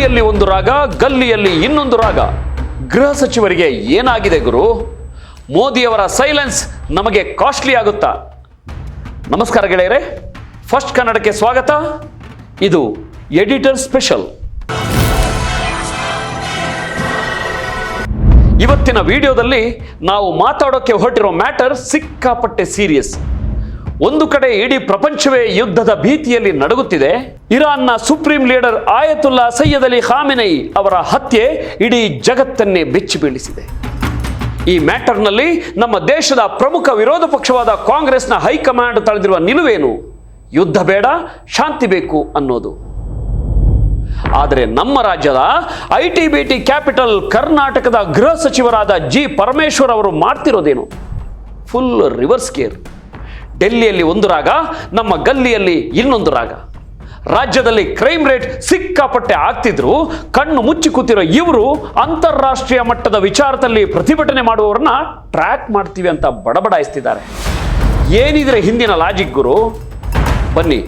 ಡೆಲ್ಲಿಯಲ್ಲಿ ಒಂದು ರಾಗ, ಗಲ್ಲಿಯಲ್ಲಿ ಇನ್ನೊಂದು ರಾಗ. ಗೃಹ ಸಚಿವರಿಗೆ ಏನಾಗಿದೆ ಗುರು? ಮೋದಿಯವರ ಸೈಲೆನ್ಸ್ ನಮಗೆ ಕಾಸ್ಟ್ಲಿ ಆಗುತ್ತಾ? ನಮಸ್ಕಾರ ಗೆಳೆಯರೇ, ಫಸ್ಟ್ ಕನ್ನಡಕ್ಕೆ ಸ್ವಾಗತ. ಇದು ಎಡಿಟರ್ ಸ್ಪೆಷಲ್. ಇವತ್ತಿನ ವಿಡಿಯೋದಲ್ಲಿ ನಾವು ಮಾತಾಡೋಕೆ ಹೊರಟಿರೋ ಮ್ಯಾಟರ್ ಸಿಕ್ಕಾಪಟ್ಟೆ ಸೀರಿಯಸ್. ಒಂದು ಕಡೆ ಇಡೀ ಪ್ರಪಂಚವೇ ಯುದ್ಧದ ಭೀತಿಯಲ್ಲಿ ನಡುಗುತ್ತಿದೆ. ಇರಾನ್ನ supreme leader Ayatollah Sayyid Ali Khamenei ಅವರ ಹತ್ಯೆ ಇಡೀ ಜಗತ್ತನ್ನೇ ಬೆಚ್ಚಿ ಬೀಳಿಸಿದೆ. ಈ ಮ್ಯಾಟರ್ನಲ್ಲಿ ನಮ್ಮ ದೇಶದ ಪ್ರಮುಖ ವಿರೋಧ ಪಕ್ಷವಾದ ಕಾಂಗ್ರೆಸ್ನ ಹೈಕಮಾಂಡ್ ತಳೆದಿರುವ ನಿಲುವೇನು? ಯುದ್ಧ ಬೇಡ, ಶಾಂತಿ ಬೇಕು ಅನ್ನೋದು. ಆದರೆ ನಮ್ಮ ರಾಜ್ಯದ ITBT ಕ್ಯಾಪಿಟಲ್ ಕರ್ನಾಟಕದ ಗೃಹ ಸಚಿವರಾದ ಜಿ ಪರಮೇಶ್ವರ್ ಅವರು ಮಾಡ್ತಿರೋದೇನು? Full reverse gear. ಡೆಲ್ಲಿಯಲ್ಲಿ ಒಂದು ರಾಗ, ನಮ್ಮ ಗಲ್ಲಿಯಲ್ಲಿ ಇನ್ನೊಂದು ರಾಗ. ರಾಜ್ಯದಲ್ಲಿ ಕ್ರೈಮ್ ರೇಟ್ ಸಿಕ್ಕಾಪಟ್ಟೆ ಆಗ್ತಿದ್ರು ಕಣ್ಣು ಮುಚ್ಚಿ ಕೂತಿರೋ ಇವರು ಅಂತಾರಾಷ್ಟ್ರೀಯ ಮಟ್ಟದ ವಿಚಾರದಲ್ಲಿ ಪ್ರತಿಭಟನೆ ಮಾಡುವವರನ್ನ ಟ್ರ್ಯಾಕ್ ಮಾಡ್ತೀವಿ ಅಂತ ಬಡಬಡಾಯಿಸ್ತಿದ್ದಾರೆ. ಏನಿದ್ರೆ ಹಿಂದಿನ ಲಾಜಿಕ್ ಗುರು? ಬನ್ನಿ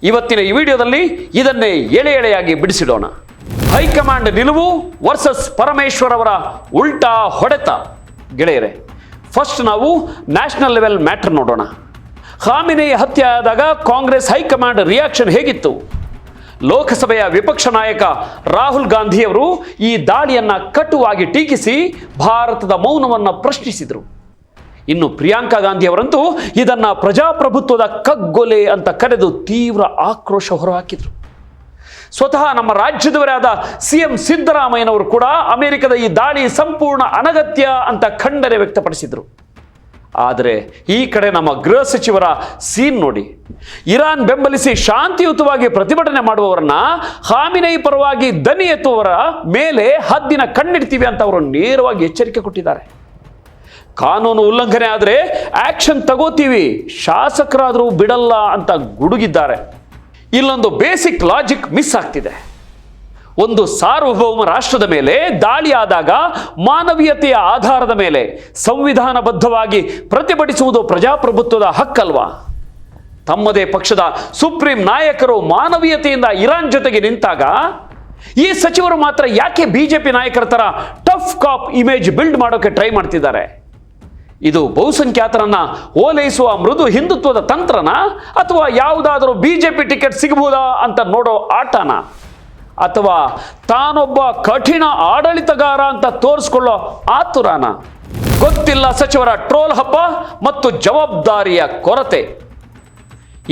ಇವತ್ತಿನ ಈ ವಿಡಿಯೋದಲ್ಲಿ ಇದನ್ನೇ ಎಳೆ ಎಳೆಯಾಗಿ ಬಿಡಿಸಿಡೋಣ. ಹೈಕಮಾಂಡ್ ನಿಲುವು ವರ್ಸಸ್ ಪರಮೇಶ್ವರ್ ಅವರ ಉಲ್ಟಾ ಹೊಡೆತ. ಗೆಳೆಯರೆ, ಫಸ್ಟ್ ನಾವು ನ್ಯಾಷನಲ್ ಲೆವೆಲ್ ಮ್ಯಾಟರ್ ನೋಡೋಣ. ಖಾಮೆನೈ ಹತ್ಯೆ ಆದಾಗ ಕಾಂಗ್ರೆಸ್ ಹೈಕಮಾಂಡ್ ರಿಯಾಕ್ಷನ್ ಹೇಗಿತ್ತು? ಲೋಕಸಭೆಯ ವಿಪಕ್ಷ ನಾಯಕ ರಾಹುಲ್ ಗಾಂಧಿಯವರು ಈ ದಾಳಿಯನ್ನ ಕಟುವಾಗಿ ಟೀಕಿಸಿ ಭಾರತದ ಮೌನವನ್ನು ಪ್ರಶ್ನಿಸಿದರು. ಇನ್ನು ಪ್ರಿಯಾಂಕಾ ಗಾಂಧಿ ಅವರಂತೂ ಇದನ್ನ ಪ್ರಜಾಪ್ರಭುತ್ವದ ಕಗ್ಗೊಲೆ ಅಂತ ಕರೆದು ತೀವ್ರ ಆಕ್ರೋಶ ಹೊರಹಾಕಿದ್ರು. ಸ್ವತಃ ನಮ್ಮ ರಾಜ್ಯದವರೇ ಆದ CM ಸಿದ್ದರಾಮಯ್ಯನವರು ಕೂಡ ಅಮೆರಿಕದ ಈ ದಾಳಿ ಸಂಪೂರ್ಣ ಅನಗತ್ಯ ಅಂತ ಖಂಡನೆ ವ್ಯಕ್ತಪಡಿಸಿದ್ರು. ಆದರೆ ಈ ಕಡೆ ನಮ್ಮ ಗೃಹ ಸಚಿವರ ಸೀನ್ ನೋಡಿ. ಇರಾನ್ ಬೆಂಬಲಿಸಿ ಶಾಂತಿಯುತವಾಗಿ ಪ್ರತಿಭಟನೆ ಮಾಡುವವರನ್ನ ಖಾಮೆನೈ ಪರವಾಗಿ ದನಿ ಎತ್ತುವವರ ಮೇಲೆ ಹದ್ದಿನ ಕಣ್ಣಿಡ್ತೀವಿ ಅಂತ ಅವರು ನೇರವಾಗಿ ಎಚ್ಚರಿಕೆ ಕೊಟ್ಟಿದ್ದಾರೆ. ಕಾನೂನು ಉಲ್ಲಂಘನೆ ಆದರೆ ಆಕ್ಷನ್ ತಗೋತೀವಿ, ಶಾಸಕರಾದರೂ ಬಿಡಲ್ಲ ಅಂತ ಗುಡುಗಿದ್ದಾರೆ. ಇಲ್ಲೊಂದು ಬೇಸಿಕ್ ಲಾಜಿಕ್ ಮಿಸ್ ಆಗ್ತಿದೆ. ಒಂದು ಸಾರ್ವಭೌಮ ರಾಷ್ಟ್ರದ ಮೇಲೆ ದಾಳಿ ಆದಾಗ ಮಾನವೀಯತೆಯ ಆಧಾರದ ಮೇಲೆ ಸಂವಿಧಾನಬದ್ಧವಾಗಿ ಪ್ರತಿಭಟಿಸುವುದು ಪ್ರಜಾಪ್ರಭುತ್ವದ ಹಕ್ಕಲ್ವಾ? ತಮ್ಮದೇ ಪಕ್ಷದ ಸುಪ್ರೀಂ ನಾಯಕರು ಮಾನವೀಯತೆಯಿಂದ ಇರಾನ್ ಜೊತೆಗೆ ನಿಂತಾಗ ಈ ಸಚಿವರು ಮಾತ್ರ ಯಾಕೆ BJP ನಾಯಕರ ತರ ಟಫ್ ಕಾಪ್ ಇಮೇಜ್ ಬಿಲ್ಡ್ ಮಾಡೋಕೆ ಟ್ರೈ ಮಾಡ್ತಿದ್ದಾರೆ? ಇದು ಬಹುಸಂಖ್ಯಾತರನ್ನ ಓಲೈಸುವ ಮೃದು ಹಿಂದುತ್ವದ ತಂತ್ರನ, ಅಥವಾ ಯಾವುದಾದರೂ BJP ಟಿಕೆಟ್ ಸಿಗಬಹುದಾ ಅಂತ ನೋಡೋ ಆಟನ, ಅಥವಾ ತಾನೊಬ್ಬ ಕಠಿಣ ಆಡಳಿತಗಾರ ಅಂತ ತೋರಿಸ್ಕೊಳ್ಳೋ ಆತುರನ? ಗೊತ್ತಿಲ್ಲ. ಸಚಿವರ ಟ್ರೋಲ್ ಹಬ್ಬ ಮತ್ತು ಜವಾಬ್ದಾರಿಯ ಕೊರತೆ.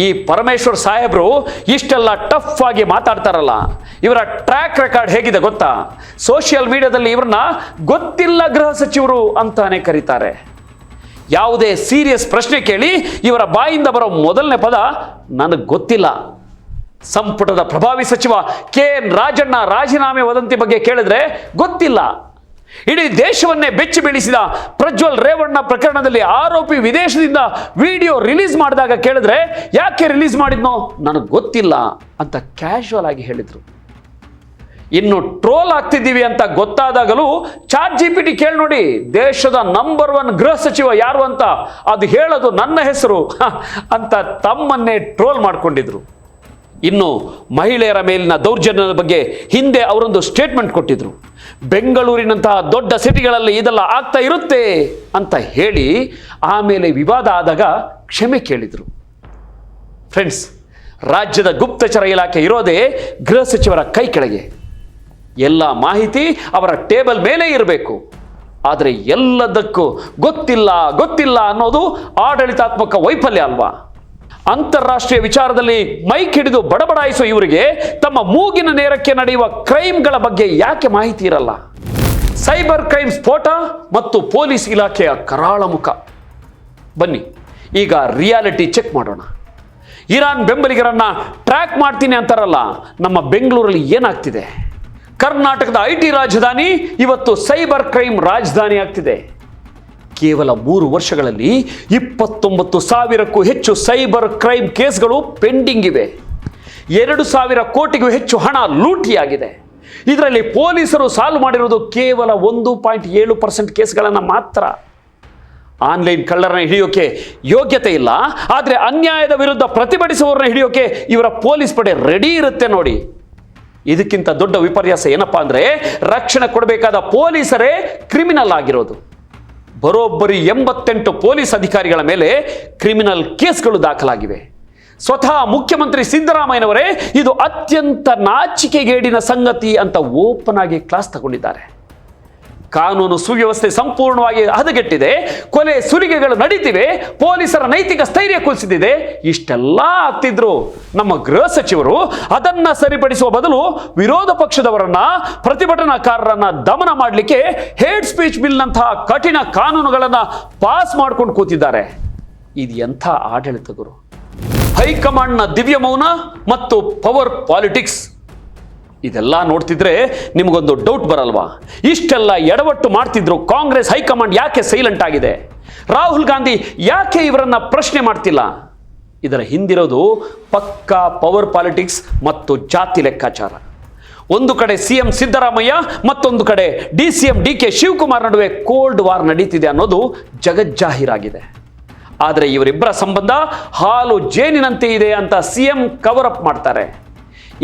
ಈ ಪರಮೇಶ್ವರ್ ಸಾಹೇಬ್ರು ಇಷ್ಟೆಲ್ಲ ಟಫ್ ಆಗಿ ಮಾತಾಡ್ತಾರಲ್ಲ, ಇವರ ಟ್ರ್ಯಾಕ್ ರೆಕಾರ್ಡ್ ಹೇಗಿದೆ ಗೊತ್ತಾ? ಸೋಷಿಯಲ್ ಮೀಡಿಯಾದಲ್ಲಿ ಇವ್ರನ್ನ ಗೊತ್ತಿಲ್ಲ ಗೃಹ ಸಚಿವರು ಅಂತಾನೆ ಕರೀತಾರೆ. ಯಾವುದೇ ಸೀರಿಯಸ್ ಪ್ರಶ್ನೆ ಕೇಳಿ ಇವರ ಬಾಯಿಂದ ಬರೋ ಮೊದಲನೇ ಪದ ನನಗೆ ಗೊತ್ತಿಲ್ಲ. ಸಂಪುಟದ ಪ್ರಭಾವಿ ಸಚಿವ KN ರಾಜಣ್ಣ ರಾಜೀನಾಮೆ ವದಂತಿ ಬಗ್ಗೆ ಕೇಳಿದ್ರೆ ಗೊತ್ತಿಲ್ಲ. ಇಡೀ ದೇಶವನ್ನೇ ಬೆಚ್ಚಿ ಬೀಳಿಸಿದ ಪ್ರಜ್ವಲ್ ರೇವಣ್ಣ ಪ್ರಕರಣದಲ್ಲಿ ಆರೋಪಿ ವಿದೇಶದಿಂದ ವಿಡಿಯೋ ರಿಲೀಸ್ ಮಾಡಿದಾಗ ಕೇಳಿದ್ರೆ ಯಾಕೆ ರಿಲೀಸ್ ಮಾಡಿದ್ನೋ ನನಗೆ ಗೊತ್ತಿಲ್ಲ ಅಂತ ಕ್ಯಾಶುವಲ್ ಆಗಿ ಹೇಳಿದ್ರು. ಇನ್ನು ಟ್ರೋಲ್ ಆಗ್ತಿದ್ದೀವಿ ಅಂತ ಗೊತ್ತಾದಾಗಲೂ ChatGPT ಕೇಳಿ ನೋಡಿ, ದೇಶದ ನಂಬರ್ 1 ಗೃಹ ಸಚಿವ ಯಾರು ಅಂತ, ಅದು ಹೇಳೋದು ನನ್ನ ಹೆಸರು ಅಂತ ತಮ್ಮನ್ನೇ ಟ್ರೋಲ್ ಮಾಡಿಕೊಂಡಿದ್ರು. ಇನ್ನು ಮಹಿಳೆಯರ ಮೇಲಿನ ದೌರ್ಜನ್ಯದ ಬಗ್ಗೆ ಹಿಂದೆ ಅವರೊಂದು ಸ್ಟೇಟ್ಮೆಂಟ್ ಕೊಟ್ಟಿದ್ರು. ಬೆಂಗಳೂರಿನಂತಹ ದೊಡ್ಡ ಸಿಟಿಗಳಲ್ಲಿ ಇದೆಲ್ಲ ಆಗ್ತಾ ಇರುತ್ತೆ ಅಂತ ಹೇಳಿ ಆಮೇಲೆ ವಿವಾದ ಆದಾಗ ಕ್ಷಮೆ ಕೇಳಿದ್ರು. ಫ್ರೆಂಡ್ಸ್, ರಾಜ್ಯದ ಗುಪ್ತಚರ ಇಲಾಖೆ ಇರೋದೇ ಗೃಹ ಸಚಿವರ ಕೈ ಕೆಳಗೆ. ಎಲ್ಲ ಮಾಹಿತಿ ಅವರ ಟೇಬಲ್ ಮೇಲೆ ಇರಬೇಕು. ಆದರೆ ಎಲ್ಲದಕ್ಕೂ ಗೊತ್ತಿಲ್ಲ ಗೊತ್ತಿಲ್ಲ ಅನ್ನೋದು ಆಡಳಿತಾತ್ಮಕ ವೈಫಲ್ಯ ಅಲ್ವಾ? ಅಂತಾರಾಷ್ಟ್ರೀಯ ವಿಚಾರದಲ್ಲಿ ಮೈಕ್ ಹಿಡಿದು ಬಡಬಡಾಯಿಸೋ ಇವರಿಗೆ ತಮ್ಮ ಮೂಗಿನ ನೇರಕ್ಕೆ ನಡೆಯುವ ಕ್ರೈಮ್ಗಳ ಬಗ್ಗೆ ಯಾಕೆ ಮಾಹಿತಿ ಇರಲ್ಲ? ಸೈಬರ್ ಕ್ರೈಮ್ ಸ್ಫೋಟ ಮತ್ತು ಪೊಲೀಸ್ ಇಲಾಖೆಯ ಕರಾಳ ಮುಖ. ಬನ್ನಿ ಈಗ ರಿಯಾಲಿಟಿ ಚೆಕ್ ಮಾಡೋಣ. ಇರಾನ್ ಬೆಂಬಲಿಗರನ್ನ ಟ್ರ್ಯಾಕ್ ಮಾಡ್ತೀನಿ ಅಂತಾರಲ್ಲ, ನಮ್ಮ ಬೆಂಗಳೂರಲ್ಲಿ ಏನಾಗ್ತಿದೆ? ಕರ್ನಾಟಕದ IT ರಾಜಧಾನಿ ಇವತ್ತು ಸೈಬರ್ ಕ್ರೈಮ್ ರಾಜಧಾನಿ ಆಗ್ತಿದೆ. ಕೇವಲ 3 ವರ್ಷಗಳಲ್ಲಿ 29,000ಕ್ಕೂ ಹೆಚ್ಚು ಸೈಬರ್ ಕ್ರೈಮ್ ಕೇಸ್ಗಳು ಪೆಂಡಿಂಗ್ ಇವೆ. 2,000 ಕೋಟಿಗೂ ಹೆಚ್ಚು ಹಣ ಲೂಟಿಯಾಗಿದೆ. ಇದರಲ್ಲಿ ಪೊಲೀಸರು ಸಾಲ್ವ್ ಮಾಡಿರುವುದು ಕೇವಲ 1.7% ಕೇಸ್ಗಳನ್ನು ಮಾತ್ರ. ಆನ್ಲೈನ್ ಕಳ್ಳರನ್ನ ಹಿಡಿಯೋಕೆ ಯೋಗ್ಯತೆ ಇಲ್ಲ, ಆದರೆ ಅನ್ಯಾಯದ ವಿರುದ್ಧ ಪ್ರತಿಭಟಿಸುವವರನ್ನ ಹಿಡಿಯೋಕೆ ಇವರ ಪೊಲೀಸ್ ಪಡೆ ರೆಡಿ ಇರುತ್ತೆ ನೋಡಿ. ಇದಕ್ಕಿಂತ ದೊಡ್ಡ ವಿಪರ್ಯಾಸ ಏನಪ್ಪಾ ಅಂದ್ರೆ ರಕ್ಷಣೆ ಕೊಡಬೇಕಾದ ಪೊಲೀಸರೇ ಕ್ರಿಮಿನಲ್ ಆಗಿರೋದು. ಬರೋಬ್ಬರಿ 88 ಪೊಲೀಸ್ ಅಧಿಕಾರಿಗಳ ಮೇಲೆ ಕ್ರಿಮಿನಲ್ ಕೇಸ್ಗಳು ದಾಖಲಾಗಿವೆ. ಸ್ವತಃ ಮುಖ್ಯಮಂತ್ರಿ ಸಿದ್ದರಾಮಯ್ಯನವರೇ ಇದು ಅತ್ಯಂತ ನಾಚಿಕೆಗೇಡಿನ ಸಂಗತಿ ಅಂತ ಓಪನ್ ಆಗಿ ಕ್ಲಾಸ್ ತಗೊಂಡಿದ್ದಾರೆ. ಕಾನೂನು ಸುವ್ಯವಸ್ಥೆ ಸಂಪೂರ್ಣವಾಗಿ ಹದಗೆಟ್ಟಿದೆ, ಕೊಲೆ ಸುಲಿಗೆಗಳು ನಡೀತಿವೆ, ಪೊಲೀಸರ ನೈತಿಕ ಸ್ಥೈರ್ಯ ಕುಸಿದಿದೆ. ಇಷ್ಟೆಲ್ಲ ಆಗ್ತಿದ್ರು ನಮ್ಮ ಗೃಹ ಸಚಿವರು ಅದನ್ನ ಸರಿಪಡಿಸುವ ಬದಲು ವಿರೋಧ ಪಕ್ಷದವರನ್ನ, ಪ್ರತಿಭಟನಾಕಾರರನ್ನ ದಮನ ಮಾಡಲಿಕ್ಕೆ ಹೇಟ್ ಸ್ಪೀಚ್ ಬಿಲ್ ನಂತಹ ಕಠಿಣ ಕಾನೂನುಗಳನ್ನ ಪಾಸ್ ಮಾಡ್ಕೊಂಡು ಕೂತಿದ್ದಾರೆ. ಇದು ಎಂಥ ಆಡಳಿತ ಗುರು! ಹೈಕಮಾಂಡ್ನ ದಿವ್ಯ ಮೌನ ಮತ್ತು ಪವರ್ ಪಾಲಿಟಿಕ್ಸ್ ಇದೆಲ್ಲ ನೋಡ್ತಿದ್ರೆ ನಿಮಗೊಂದು ಡೌಟ್ ಬರಲ್ವಾ? ಇಷ್ಟೆಲ್ಲ ಎಡವಟ್ಟು ಮಾಡ್ತಿದ್ರು ಕಾಂಗ್ರೆಸ್ ಹೈಕಮಾಂಡ್ ಯಾಕೆ ಸೈಲೆಂಟ್ ಆಗಿದೆ? ರಾಹುಲ್ ಗಾಂಧಿ ಯಾಕೆ ಇವರನ್ನ ಪ್ರಶ್ನೆ ಮಾಡ್ತಿಲ್ಲ? ಇದರ ಹಿಂದಿರೋದು ಪಕ್ಕಾ ಪವರ್ ಪಾಲಿಟಿಕ್ಸ್ ಮತ್ತು ಜಾತಿ ಲೆಕ್ಕಾಚಾರ. ಒಂದು ಕಡೆ ಸಿಎಂ ಸಿದ್ದರಾಮಯ್ಯ, ಮತ್ತೊಂದು ಕಡೆ DCM DK ಶಿವಕುಮಾರ್ ನಡುವೆ ಕೋಲ್ಡ್ ವಾರ್ ನಡೀತಿದೆ ಅನ್ನೋದು ಜಗಜ್ಜಾಹೀರಾಗಿದೆ. ಆದರೆ ಇವರಿಬ್ಬರ ಸಂಬಂಧ ಹಾಲು ಜೇನಿನಂತೆ ಇದೆ ಅಂತ ಸಿಎಂ ಕವರ್ ಅಪ್ ಮಾಡ್ತಾರೆ.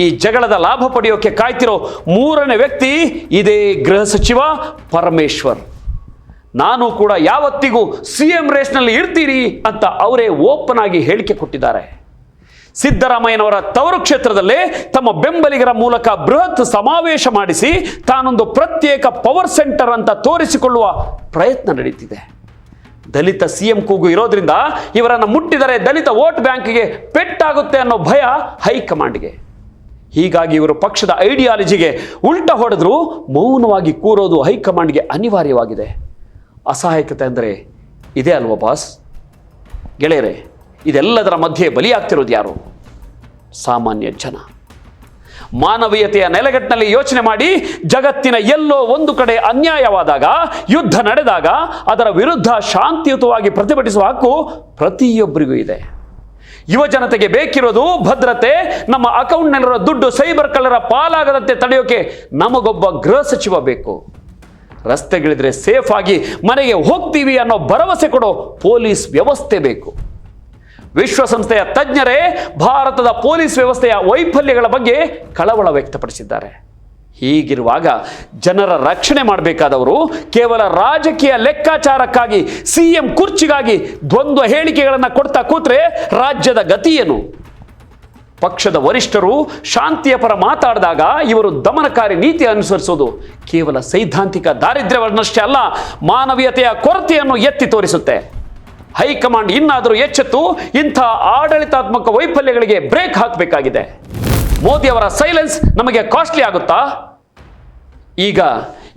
ಈ ಜಗಳದ ಲಾಭ ಪಡೆಯೋಕೆ ಕಾಯ್ತಿರೋ ಮೂರನೇ ವ್ಯಕ್ತಿ ಇದೇ ಗೃಹ ಸಚಿವ ಪರಮೇಶ್ವರ್. ನಾನು ಕೂಡ ಯಾವತ್ತಿಗೂ ಸಿಎಂ ರೇಸ್ನಲ್ಲಿ ಇರ್ತೀರಿ ಅಂತ ಅವರೇ ಓಪನ್ ಆಗಿ ಹೇಳಿಕೆ ಕೊಟ್ಟಿದ್ದಾರೆ. ಸಿದ್ದರಾಮಯ್ಯನವರ ತವರು ಕ್ಷೇತ್ರದಲ್ಲೇ ತಮ್ಮ ಬೆಂಬಲಿಗರ ಮೂಲಕ ಬೃಹತ್ ಸಮಾವೇಶ ಮಾಡಿಸಿ ತಾನೊಂದು ಪ್ರತ್ಯೇಕ ಪವರ್ ಸೆಂಟರ್ ಅಂತ ತೋರಿಸಿಕೊಳ್ಳುವ ಪ್ರಯತ್ನ ನಡೀತಿದೆ. ದಲಿತ ಸಿಎಂ ಕೂಗು ಇರೋದ್ರಿಂದ ಇವರನ್ನು ಮುಟ್ಟಿದರೆ ದಲಿತ ವೋಟ್ ಬ್ಯಾಂಕ್ಗೆ ಪೆಟ್ಟಾಗುತ್ತೆ ಅನ್ನೋ ಭಯ ಹೈಕಮಾಂಡ್ಗೆ. ಹೀಗಾಗಿ ಇವರು ಪಕ್ಷದ ಐಡಿಯಾಲಜಿಗೆ ಉಲ್ಟ ಹೊಡೆದ್ರು ಮೌನವಾಗಿ ಕೂರೋದು ಹೈಕಮಾಂಡ್ಗೆ ಅನಿವಾರ್ಯವಾಗಿದೆ. ಅಸಹಾಯಕತೆ ಅಂದರೆ ಇದೇ ಅಲ್ವಾ ಬಾಸ್? ಗೆಳೆಯರೇ, ಇದೆಲ್ಲದರ ಮಧ್ಯೆ ಬಲಿಯಾಗ್ತಿರೋದು ಯಾರು? ಸಾಮಾನ್ಯ ಜನ. ಮಾನವೀಯತೆಯ ನೆಲೆಗಟ್ಟಿನಲ್ಲಿ ಯೋಚನೆ ಮಾಡಿ, ಜಗತ್ತಿನ ಎಲ್ಲೋ ಒಂದು ಕಡೆ ಅನ್ಯಾಯವಾದಾಗ, ಯುದ್ಧ ನಡೆದಾಗ ಅದರ ವಿರುದ್ಧ ಶಾಂತಿಯುತವಾಗಿ ಪ್ರತಿಭಟಿಸುವ ಹಕ್ಕು ಪ್ರತಿಯೊಬ್ಬರಿಗೂ ಇದೆ. ಯುವ ಜನತೆಗೆ ಬೇಕಿರೋದು ಭದ್ರತೆ. ನಮ್ಮ ಅಕೌಂಟ್ನಲ್ಲಿರೋ ದುಡ್ಡು ಸೈಬರ್ ಕಳ್ಳರ ಪಾಲಾಗದಂತೆ ತಡೆಯೋಕೆ ನಮಗೊಬ್ಬ ಗೃಹ ಸಚಿವ ಬೇಕು. ರಸ್ತೆಗಿಳಿದ್ರೆ ಸೇಫ್ ಆಗಿ ಮನೆಗೆ ಹೋಗ್ತೀವಿ ಅನ್ನೋ ಭರವಸೆ ಕೊಡೋ ಪೊಲೀಸ್ ವ್ಯವಸ್ಥೆ ಬೇಕು. ವಿಶ್ವಸಂಸ್ಥೆಯ ತಜ್ಞರೇ ಭಾರತದ ಪೊಲೀಸ್ ವ್ಯವಸ್ಥೆಯ ವೈಫಲ್ಯಗಳ ಬಗ್ಗೆ ಕಳವಳ ವ್ಯಕ್ತಪಡಿಸಿದ್ದಾರೆ. ಹೀಗಿರುವಾಗ ಜನರ ರಕ್ಷಣೆ ಮಾಡಬೇಕಾದವರು ಕೇವಲ ರಾಜಕೀಯ ಲೆಕ್ಕಾಚಾರಕ್ಕಾಗಿ, ಸಿಎಂ ಕುರ್ಚಿಗಾಗಿ ದ್ವಂದ್ವ ಹೇಳಿಕೆಗಳನ್ನು ಕೊಡ್ತಾ ಕೂತ್ರೆ ರಾಜ್ಯದ ಗತಿ ಏನು? ಪಕ್ಷದ ವರಿಷ್ಠರು ಶಾಂತಿಯ ಪರ ಮಾತಾಡಿದಾಗ ಇವರು ದಮನಕಾರಿ ನೀತಿ ಅನುಸರಿಸೋದು ಕೇವಲ ಸೈದ್ಧಾಂತಿಕ ದಾರಿದ್ರ್ಯವನ್ನಷ್ಟೇ ಅಲ್ಲ, ಮಾನವೀಯತೆಯ ಕೊರತೆಯನ್ನು ಎತ್ತಿ ತೋರಿಸುತ್ತೆ. ಹೈಕಮಾಂಡ್ ಇನ್ನಾದರೂ ಎಚ್ಚೆತ್ತು ಇಂಥ ಆಡಳಿತಾತ್ಮಕ ವೈಫಲ್ಯಗಳಿಗೆ ಬ್ರೇಕ್ ಹಾಕಬೇಕಾಗಿದೆ. ಮೋದಿ ಅವರ ಸೈಲೆನ್ಸ್ ನಮಗೆ ಕಾಸ್ಟ್ಲಿ ಆಗುತ್ತಾ? ಈಗ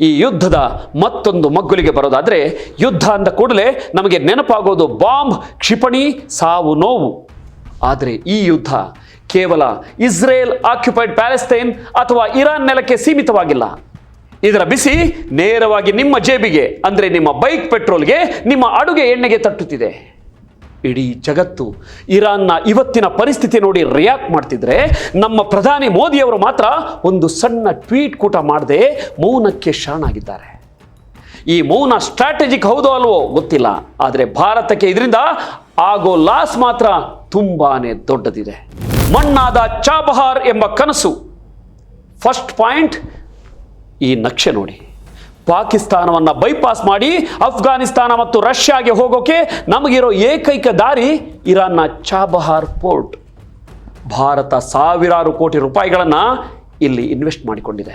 ಈ ಯುದ್ಧದ ಮತ್ತೊಂದು ಮಗ್ಗುಲಿಗೆ ಬರೋದಾದ್ರೆ, ಯುದ್ಧ ಅಂದ ಕೂಡಲೇ ನಮಗೆ ನೆನಪಾಗೋದು ಬಾಂಬ್, ಕ್ಷಿಪಣಿ, ಸಾವು ನೋವು. ಆದರೆ ಈ ಯುದ್ಧ ಕೇವಲ ಇಸ್ರೇಲ್ ಆಕ್ಯುಪೈಡ್ ಪ್ಯಾಲೆಸ್ತೈನ್ ಅಥವಾ ಇರಾನ್ ನೆಲಕ್ಕೆ ಸೀಮಿತವಾಗಿಲ್ಲ. ಇದರ ಬಿಸಿ ನೇರವಾಗಿ ನಿಮ್ಮ ಜೇಬಿಗೆ, ಅಂದರೆ ನಿಮ್ಮ ಬೈಕ್ ಪೆಟ್ರೋಲ್ಗೆ, ನಿಮ್ಮ ಅಡುಗೆ ಎಣ್ಣೆಗೆ ತಟ್ಟುತ್ತಿದೆ. ಇಡೀ ಜಗತ್ತು ಇರಾನ್ನ ಇವತ್ತಿನ ಪರಿಸ್ಥಿತಿ ನೋಡಿ ರಿಯಾಕ್ಟ್ ಮಾಡ್ತಿದ್ರೆ, ನಮ್ಮ ಪ್ರಧಾನಿ ಮೋದಿಯವರು ಮಾತ್ರ ಒಂದು ಸಣ್ಣ ಟ್ವೀಟ್ ಕೂಟ ಮಾಡದೆ ಮೌನಕ್ಕೆ ಶರಣಾಗಿದ್ದಾರೆ. ಈ ಮೌನ ಸ್ಟ್ರಾಟಜಿಕ್ ಹೌದೋ ಅಲ್ವೋ ಗೊತ್ತಿಲ್ಲ, ಆದರೆ ಭಾರತಕ್ಕೆ ಇದರಿಂದ ಆಗೋ ಲಾಸ್ ಮಾತ್ರ ತುಂಬಾನೇ ದೊಡ್ಡದಿದೆ. ಮಣ್ಣಾದ ಚಾಬಹಾರ್ ಎಂಬ ಕನಸು. ಫಸ್ಟ್ ಪಾಯಿಂಟ್, ಈ ನಕ್ಷೆ ನೋಡಿ. ಪಾಕಿಸ್ತಾನವನ್ನು ಬೈಪಾಸ್ ಮಾಡಿ ಅಫ್ಘಾನಿಸ್ತಾನ ಮತ್ತು ರಷ್ಯಾಗೆ ಹೋಗೋಕೆ ನಮಗಿರೋ ಏಕೈಕ ದಾರಿ ಇರಾನ್ನ ಚಾಬಹಾರ್ ಪೋರ್ಟ್. ಭಾರತ ಸಾವಿರಾರು ಕೋಟಿ ರೂಪಾಯಿಗಳನ್ನು ಇಲ್ಲಿ ಇನ್ವೆಸ್ಟ್ ಮಾಡಿಕೊಂಡಿದೆ.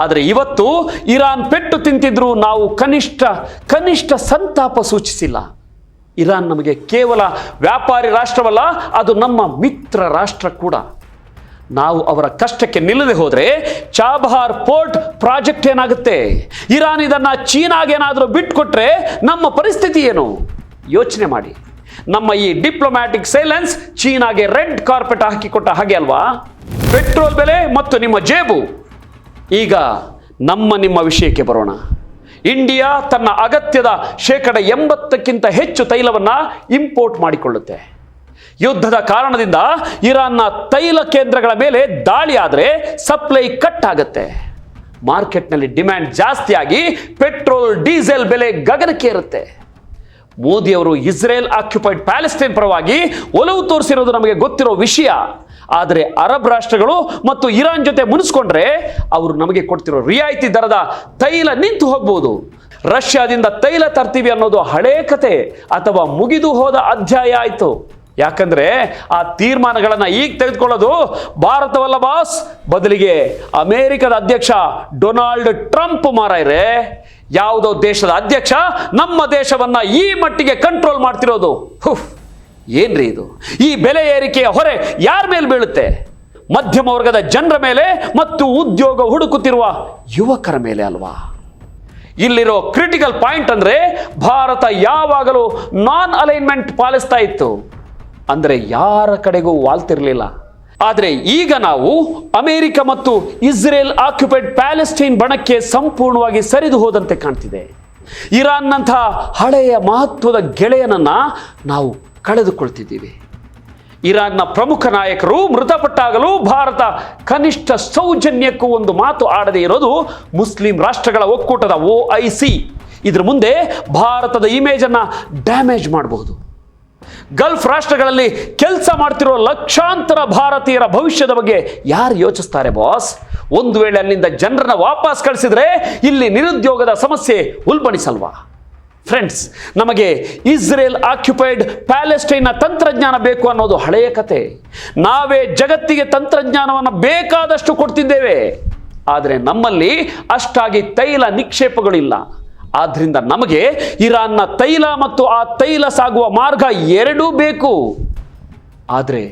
ಆದರೆ ಇವತ್ತು ಇರಾನ್ ಪೆಟ್ಟು ತಿಂತಿದ್ರು ನಾವು ಕನಿಷ್ಠ ಸಂತಾಪ ಸೂಚಿಸಿಲ್ಲ. ಇರಾನ್ ನಮಗೆ ಕೇವಲ ವ್ಯಾಪಾರಿ ರಾಷ್ಟ್ರವಲ್ಲ, ಅದು ನಮ್ಮ ಮಿತ್ರ ರಾಷ್ಟ್ರ ಕೂಡ. ನಾವು ಅವರ ಕಷ್ಟಕ್ಕೆ ನಿಲ್ಲದೆ ಹೋದರೆ ಚಾಬಹಾರ್ ಪೋರ್ಟ್ ಪ್ರಾಜೆಕ್ಟ್ ಏನಾಗುತ್ತೆ? ಇರಾನ್ ಇದನ್ನು ಚೀನಾಗೇನಾದರೂ ಬಿಟ್ಕೊಟ್ರೆ ನಮ್ಮ ಪರಿಸ್ಥಿತಿ ಏನು? ಯೋಚನೆ ಮಾಡಿ. ನಮ್ಮ ಈ ಡಿಪ್ಲೊಮ್ಯಾಟಿಕ್ ಸೈಲೆನ್ಸ್ ಚೀನಾಗೆ ರೆಡ್ ಕಾರ್ಪೆಟ್ ಹಾಕಿಕೊಟ್ಟ ಹಾಗೆ ಅಲ್ವಾ? ಪೆಟ್ರೋಲ್ ಬೆಲೆ ಮತ್ತು ನಿಮ್ಮ ಜೇಬು. ಈಗ ನಿಮ್ಮ ವಿಷಯಕ್ಕೆ ಬರೋಣ. ಇಂಡಿಯಾ ತನ್ನ ಅಗತ್ಯದ 80% ಹೆಚ್ಚು ತೈಲವನ್ನು ಇಂಪೋರ್ಟ್ ಮಾಡಿಕೊಳ್ಳುತ್ತೆ. ಯುದ್ಧದ ಕಾರಣದಿಂದ ಇರಾನ್ನ ತೈಲ ಕೇಂದ್ರಗಳ ಮೇಲೆ ದಾಳಿ ಆದರೆ ಸಪ್ಲೈ ಕಟ್ ಆಗುತ್ತೆ. ಮಾರ್ಕೆಟ್ನಲ್ಲಿ ಡಿಮ್ಯಾಂಡ್ ಜಾಸ್ತಿಯಾಗಿ ಪೆಟ್ರೋಲ್ ಡೀಸೆಲ್ ಬೆಲೆ ಗಗನಕ್ಕೆ ಏರುತ್ತೆ. ಮೋದಿಯವರು ಇಸ್ರೇಲ್ ಆಕ್ಯುಪೈಡ್ ಪ್ಯಾಲೆಸ್ತೈನ್ ಪರವಾಗಿ ಒಲವು ತೋರಿಸಿರೋದು ನಮಗೆ ಗೊತ್ತಿರೋ ವಿಷಯ. ಆದರೆ ಅರಬ್ ರಾಷ್ಟ್ರಗಳು ಮತ್ತು ಇರಾನ್ ಜೊತೆ ಮುನಿಸ್ಕೊಂಡ್ರೆ ಅವರು ನಮಗೆ ಕೊಡ್ತಿರೋ ರಿಯಾಯಿತಿ ದರದ ತೈಲ ನಿಂತು ಹೋಗ್ಬೋದು. ರಷ್ಯಾದಿಂದ ತೈಲ ತರ್ತೀವಿ ಅನ್ನೋದು ಹಳೇ ಕತೆ ಅಥವಾ ಮುಗಿದು ಹೋದ ಅಧ್ಯಾಯ ಆಯಿತು. ಯಾಕಂದ್ರೆ ಆ ತೀರ್ಮಾನಗಳನ್ನು ಈಗ ತೆಗೆದುಕೊಳ್ಳೋದು ಭಾರತವಲ್ಲ ಬಾಸ್, ಬದಲಿಗೆ ಅಮೆರಿಕದ ಅಧ್ಯಕ್ಷ ಡೊನಾಲ್ಡ್ ಟ್ರಂಪ್ ಮಾರಾಯ್ರೆ. ಯಾವುದೋ ದೇಶದ ಅಧ್ಯಕ್ಷ ನಮ್ಮ ದೇಶವನ್ನ ಈ ಮಟ್ಟಿಗೆ ಕಂಟ್ರೋಲ್ ಮಾಡ್ತಿರೋದು. ಏನ್ರಿ ಇದು? ಈ ಬೆಲೆ ಏರಿಕೆಯ ಹೊರೆ ಯಾರ ಮೇಲೆ ಬೀಳುತ್ತೆ? ಮಧ್ಯಮ ವರ್ಗದ ಜನರ ಮೇಲೆ ಮತ್ತು ಉದ್ಯೋಗ ಹುಡುಕುತ್ತಿರುವ ಯುವಕರ ಮೇಲೆ ಅಲ್ವಾ? ಇಲ್ಲಿರೋ ಕ್ರಿಟಿಕಲ್ ಪಾಯಿಂಟ್ ಅಂದ್ರೆ ಭಾರತ ಯಾವಾಗಲೂ ನಾನ್ ಅಲೈನ್ಮೆಂಟ್ ಪಾಲಿಸ್ತಾ ಇತ್ತು, ಅಂದ್ರೆ ಯಾರ ಕಡೆಗೂ ವಾಲ್ತಿರ್ಲಿಲ್ಲ. ಆದರೆ ಈಗ ನಾವು ಅಮೆರಿಕ ಮತ್ತು ಇಸ್ರೇಲ್ ಆಕ್ಯುಪೈಡ್ ಪ್ಯಾಲೆಸ್ಟೈನ್ ಬಣಕ್ಕೆ ಸಂಪೂರ್ಣವಾಗಿ ಸರಿದು ಹೋದಂತೆ ಕಾಣ್ತಿದೆ. ಇರಾನ್ನಂತಹ ಹಳೆಯ ಮಹತ್ವದ ಗೆಳೆಯನನ್ನ ನಾವು ಕಳೆದುಕೊಳ್ತಿದ್ದೀವಿ. ಇರಾನ್ನ ಪ್ರಮುಖ ನಾಯಕರು ಮೃತಪಟ್ಟಾಗಲೂ ಭಾರತ ಕನಿಷ್ಠ ಸೌಜನ್ಯಕ್ಕೂ ಒಂದು ಮಾತು ಆಡದೇ ಇರೋದು ಮುಸ್ಲಿಂ ರಾಷ್ಟ್ರಗಳ ಒಕ್ಕೂಟದ OIC ಇದ್ರ ಮುಂದೆ ಭಾರತದ ಇಮೇಜ್ ಅನ್ನ ಡ್ಯಾಮೇಜ್ ಮಾಡಬಹುದು. ಗಲ್ಫ್ ರಾಷ್ಟ್ರಗಳಲ್ಲಿ ಕೆಲಸ ಮಾಡ್ತಿರೋ ಲಕ್ಷಾಂತರ ಭಾರತೀಯರ ಭವಿಷ್ಯದ ಬಗ್ಗೆ ಯಾರು ಯೋಚಿಸ್ತಾರೆ ಬಾಸ್? ಒಂದು ವೇಳೆ ಅಲ್ಲಿಂದ ಜನರನ್ನ ವಾಪಸ್ ಕಳಿಸಿದ್ರೆ ಇಲ್ಲಿ ನಿರುದ್ಯೋಗದ ಸಮಸ್ಯೆ ಉಲ್ಬಣಿಸಲ್ವಾ? ಫ್ರೆಂಡ್ಸ್, ನಮಗೆ ಇಸ್ರೇಲ್ ಆಕ್ಯುಪೈಡ್ ಪ್ಯಾಲೆಸ್ಟೈನ್ನ ತಂತ್ರಜ್ಞಾನ ಬೇಕು ಅನ್ನೋದು ಹಳೆಯ ಕತೆ. ನಾವೇ ಜಗತ್ತಿಗೆ ತಂತ್ರಜ್ಞಾನವನ್ನು ಬೇಕಾದಷ್ಟು ಕೊಡ್ತಿದ್ದೇವೆ, ಆದರೆ ನಮ್ಮಲ್ಲಿ ಅಷ್ಟಾಗಿ ತೈಲ ನಿಕ್ಷೇಪಗಳಿಲ್ಲ. ಆದ್ರಿಂದ ನಮಗೆ ಇರಾನ್ನ ತೈಲ ಮತ್ತು ಆ ತೈಲ ಸಾಗುವ ಮಾರ್ಗ ಎರಡೂ ಬೇಕು. ಆದರೆ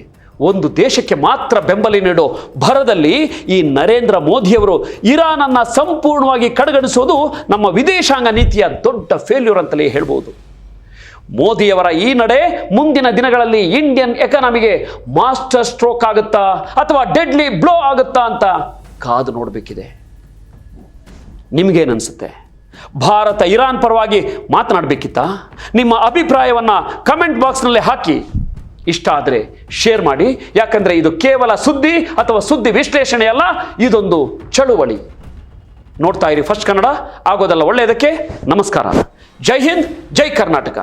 ಒಂದು ದೇಶಕ್ಕೆ ಮಾತ್ರ ಬೆಂಬಲ ನೀಡೋ ಭರದಲ್ಲಿ ಈ ನರೇಂದ್ರ ಮೋದಿಯವರು ಇರಾನ್ ಅನ್ನ ಸಂಪೂರ್ಣವಾಗಿ ಕಡೆಗಣಿಸೋದು ನಮ್ಮ ವಿದೇಶಾಂಗ ನೀತಿಯ ದೊಡ್ಡ ಫೇಲ್ಯೂರ್ ಅಂತಲೇ ಹೇಳ್ಬೋದು. ಮೋದಿಯವರ ಈ ನಡೆ ಮುಂದಿನ ದಿನಗಳಲ್ಲಿ ಇಂಡಿಯನ್ ಎಕಾನಮಿಗೆ ಮಾಸ್ಟರ್ ಸ್ಟ್ರೋಕ್ ಆಗುತ್ತಾ ಅಥವಾ ಡೆಡ್ಲಿ ಬ್ಲೋ ಆಗುತ್ತಾ ಅಂತ ಕಾದು ನೋಡಬೇಕಿದೆ. ನಿಮಗೇನನ್ಸುತ್ತೆ? ಭಾರತ ಇರಾನ್ ಪರವಾಗಿ ಮಾತನಾಡಬೇಕಿತ್ತಾ? ನಿಮ್ಮ ಅಭಿಪ್ರಾಯವನ್ನ ಕಮೆಂಟ್ ಬಾಕ್ಸ್ನಲ್ಲಿ ಹಾಕಿ. ಇಷ್ಟ ಆದರೆ ಶೇರ್ ಮಾಡಿ, ಯಾಕಂದ್ರೆ ಇದು ಕೇವಲ ಸುದ್ದಿ ಅಥವಾ ಸುದ್ದಿ ವಿಶ್ಲೇಷಣೆ ಅಲ್ಲ, ಇದೊಂದು ಚಳುವಳಿ. ನೋಡ್ತಾ ಇರಿ ಫಸ್ಟ್ ಕನ್ನಡ, ಆಗೋದಲ್ಲ ಒಳ್ಳೆಯದಕ್ಕೆ. ನಮಸ್ಕಾರ. ಜೈ ಹಿಂದ್, ಜೈ ಕರ್ನಾಟಕ.